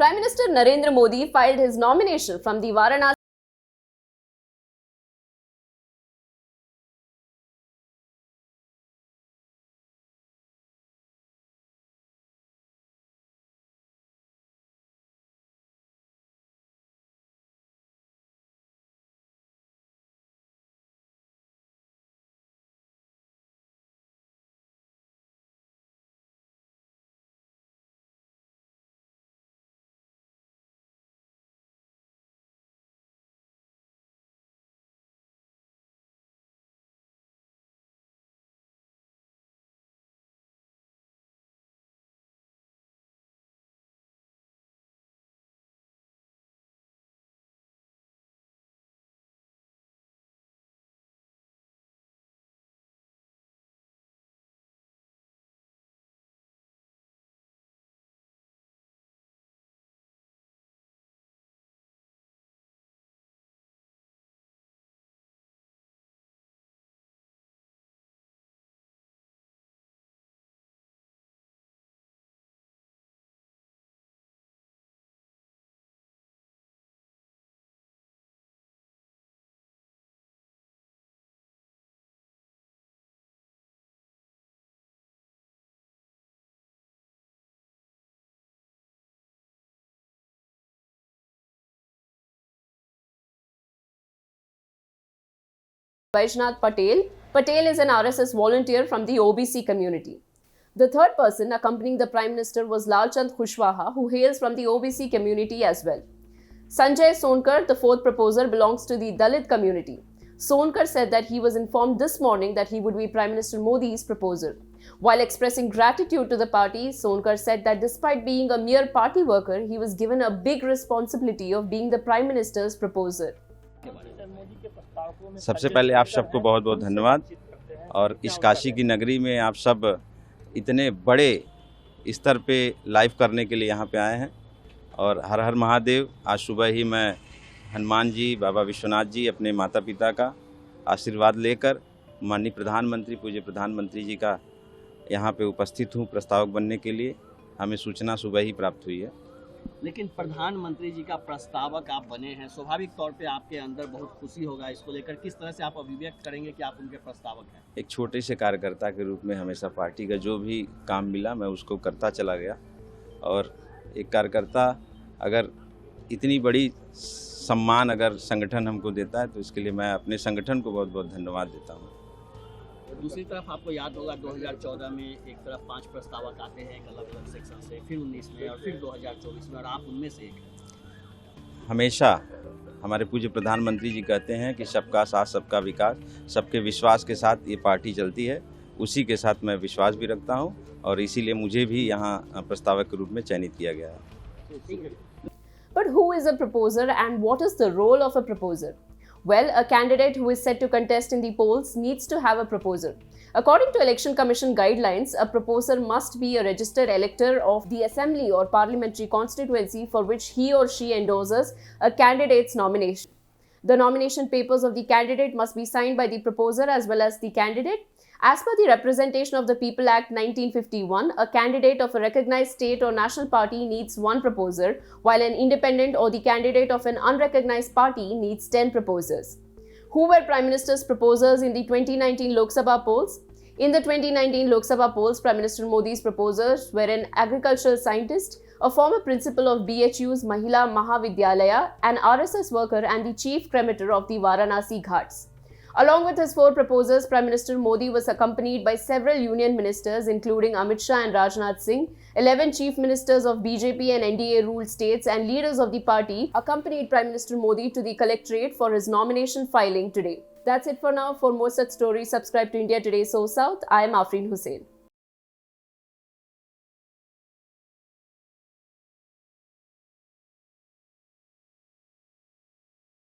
Prime Minister Narendra Modi filed his nomination from the Varanasi Vaishnath Patel. Patel is an RSS volunteer from the OBC community. The third person accompanying the Prime Minister was Lalchand Kushwaha, who hails from the OBC community as well. Sanjay Sonkar, the fourth proposer, belongs to the Dalit community. Sonkar said that he was informed this morning that he would be Prime Minister Modi's proposer. While expressing gratitude to the party, Sonkar said that despite being a mere party worker, he was given a big responsibility of being the Prime Minister's proposer. सबसे पहले आप सबको बहुत बहुत धन्यवाद। और इस काशी की नगरी में आप सब इतने बड़े स्तर पे लाइव करने के लिए यहाँ पे आए हैं। और हर हर महादेव। आज सुबह ही मैं हनुमान जी, बाबा विश्वनाथ जी, अपने माता पिता का आशीर्वाद लेकर माननीय प्रधानमंत्री, पूज्य प्रधानमंत्री जी का यहाँ पे उपस्थित हूँ प्रस्तावक बनने के लिए। हमें सूचना सुबह ही प्राप्त हुई है। लेकिन प्रधानमंत्री जी का प्रस्तावक आप बने हैं, स्वाभाविक तौर पे आपके अंदर बहुत खुशी होगा। इसको लेकर किस तरह से आप अभिव्यक्त करेंगे कि आप उनके प्रस्तावक हैं? एक छोटे से कार्यकर्ता के रूप में हमेशा पार्टी का जो भी काम मिला मैं उसको करता चला गया। और एक कार्यकर्ता अगर इतनी बड़ी सम्मान अगर संगठन हमको देता है तो इसके लिए मैं अपने संगठन को बहुत बहुत धन्यवाद देता हूँ। दूसरी तरफ आपको याद होगा 2014 में एक तरफ 5 प्रस्तावक आते हैं एक अलग अलग सेक्शन से, फिर 19 में और फिर 2024 में, और आप उनमें से एक हैं। हमेशा हमारे पूज्य प्रधानमंत्री जी कहते हैं कि सबका साथ सबका विकास, सबके विश्वास के साथ ये पार्टी चलती है। उसी के साथ मैं विश्वास भी रखता हूँ और इसीलिए मुझे भी यहाँ प्रस्तावक के रूप में चयनित किया गया है। But who is a proposer and what is the role of a proposer? Well, a candidate who is set to contest in the polls needs to have a proposer. According to Election Commission guidelines, a proposer must be a registered elector of the assembly or parliamentary constituency for which he or she endorses a candidate's nomination. The nomination papers of the candidate must be signed by the proposer as well as the candidate. As per the Representation of the People Act 1951, a candidate of a recognized state or national party needs 1 proposer, while an independent or the candidate of an unrecognized party needs 10 proposers. Who were Prime Minister's proposers in the 2019 Lok Sabha polls? In the 2019 Lok Sabha polls, Prime Minister Modi's proposers were an agricultural scientist, a former principal of BHU's Mahila Mahavidyalaya, an RSS worker and the chief cremator of the Varanasi Ghats. Along with his 4 proposers, Prime Minister Modi was accompanied by several union ministers including Amit Shah and Rajnath Singh, 11 chief ministers of BJP and NDA ruled states and leaders of the party accompanied Prime Minister Modi to the collectorate for his nomination filing today. That's it for now. For more such stories, subscribe to India Today So South. I am Afreen Hussain.